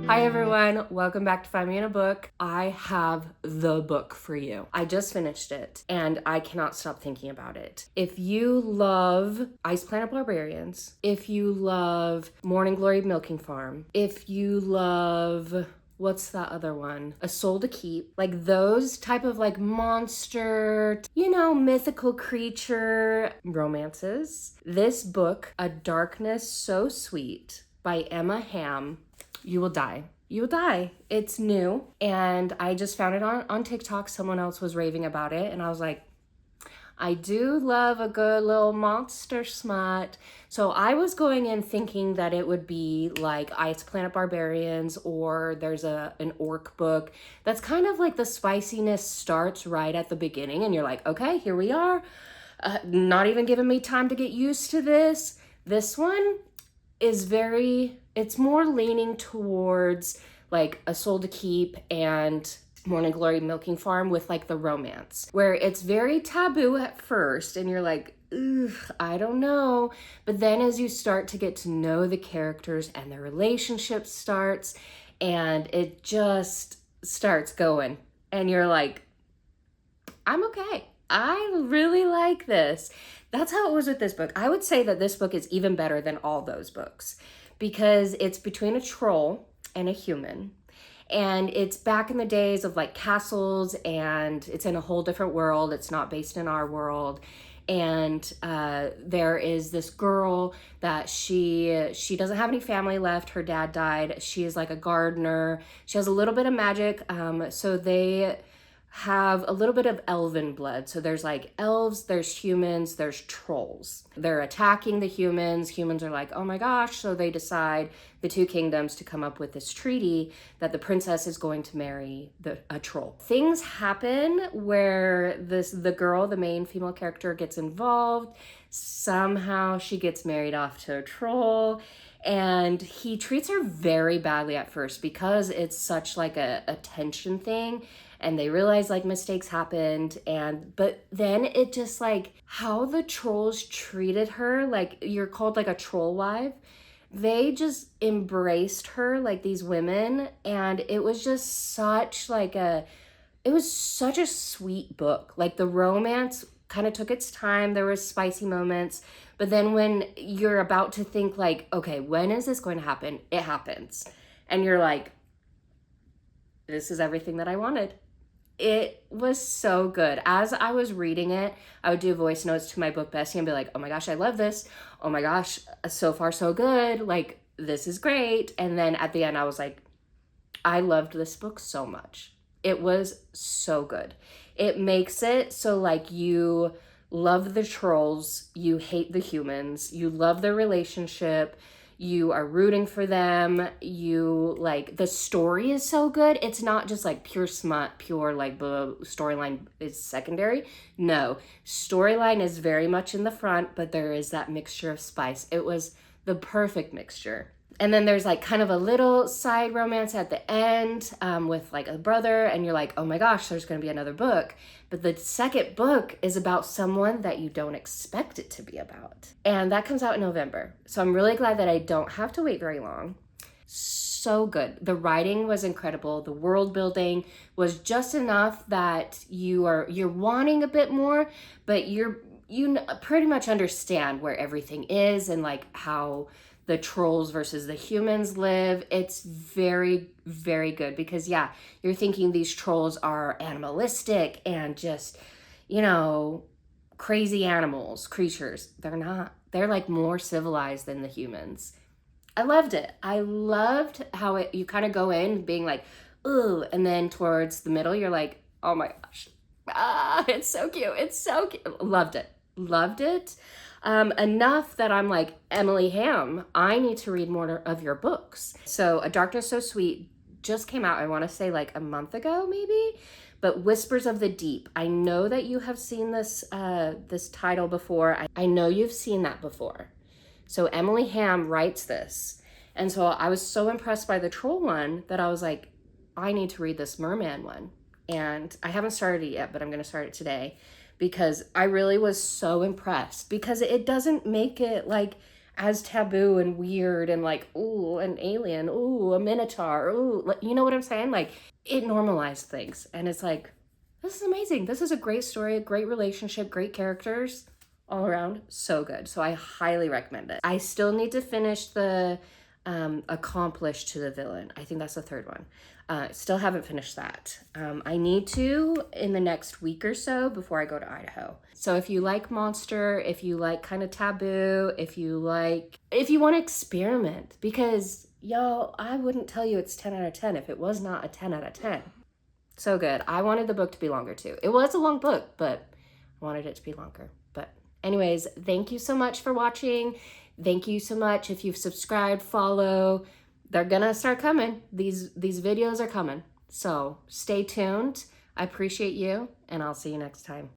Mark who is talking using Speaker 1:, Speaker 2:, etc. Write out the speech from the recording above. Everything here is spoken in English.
Speaker 1: Hi everyone, welcome back to Find Me in a Book. I have the book for you. I just finished it and I cannot stop thinking about it. If you love Ice Planet Barbarians, if you love Morning Glory Milking Farm, if you love what's that other one? A Soul to Keep. Like those type of like monster, mythical creature romances. This book, A Darkness So Sweet by Emma Hamm, you will die. You will die. It's new. And I just found it on TikTok. Someone else was raving about it. And I was like, I do love a good little monster smut. So I was going in thinking that it would be like Ice Planet Barbarians, or there's an orc book that's kind of like the spiciness starts right at the beginning. And you're like, okay, here we are. Not even giving me time to get used to this. This one is it's more leaning towards like A Soul to Keep and Morning Glory Milking Farm with like the romance, where it's very taboo at first and you're like, ugh, I don't know. But then as you start to get to know the characters and their relationship starts, and it just starts going, and you're like, I'm okay. I really like this. That's how it was with this book. I would say that this book is even better than all those books because it's between a troll and a human. And it's back in the days of like castles, and it's in a whole different world. It's not based in our world. And there is this girl that she doesn't have any family left. Her dad died. She is like a gardener. She has a little bit of magic. So they have a little bit of elven blood. So there's like elves, there's humans, there's trolls. They're attacking the humans. Humans are like, oh my gosh. So they decide, the two kingdoms, to come up with this treaty that the princess is going to marry a troll. Things happen where the girl, the main female character, gets involved. Somehow she gets married off to a troll. And he treats her very badly at first because it's such like a tension thing, and they realize like mistakes happened, but then it just like how the trolls treated her, like you're called like a troll wife. They just embraced her like these women, and it was just such like it was such a sweet book. Like the romance kind of took its time. There were spicy moments, but then when you're about to think like, okay, when is this going to happen? It happens. And you're like, this is everything that I wanted. It was so good. As I was reading it, I would do voice notes to my book bestie and be like, oh my gosh, I love this. Oh my gosh, so far so good. Like, this is great. And then at the end, I was like, I loved this book so much. It was so good. It makes it so like you love the trolls, you hate the humans, you love their relationship, you are rooting for them, you like, the story is so good. It's not just like pure smut, pure like the storyline is secondary. No, storyline is very much in the front, but there is that mixture of spice. It was the perfect mixture. And then there's like kind of a little side romance at the end with like a brother, and you're like, oh my gosh, there's going to be another book. But the second book is about someone that you don't expect it to be about. And that comes out in November. So I'm really glad that I don't have to wait very long. So good. The writing was incredible. The world building was just enough that you're wanting a bit more, but you pretty much understand where everything is and like how the trolls versus the humans live. It's very, very good because yeah, you're thinking these trolls are animalistic and just, crazy animals, creatures. They're not. They're like more civilized than the humans. I loved it. I loved how you kind of go in being like, ooh, and then towards the middle, you're like, oh my gosh. It's so cute. It's so cute. Loved it. Loved it. Enough that I'm like, Emily Hamm, I need to read more of your books. So A Darkness So Sweet just came out, I want to say like a month ago, maybe. But Whispers of the Deep. I know that you have seen this title before. I know you've seen that before. So Emily Hamm writes this. And so I was so impressed by the troll one that I was like, I need to read this merman one. And I haven't started it yet, but I'm going to start it today because I really was so impressed because it doesn't make it like as taboo and weird and like, ooh, an alien, ooh, a minotaur, ooh, you know what I'm saying? Like, it normalized things. And it's like, this is amazing. This is a great story, a great relationship, great characters all around. So good. So I highly recommend it. I still need to finish the accomplish to the villain. I think that's the third one. Still haven't finished that. I need to in the next week or so before I go to Idaho. So if you like monster, if you like kind of taboo, if you want to experiment, because y'all, I wouldn't tell you it's 10 out of 10 if it was not a 10 out of 10. So good. I wanted the book to be longer too. It was a long book, but I wanted it to be longer. But anyways, thank you so much for watching. Thank you so much. If you've subscribed, follow, they're gonna start coming. These videos are coming. So stay tuned. I appreciate you, and I'll see you next time.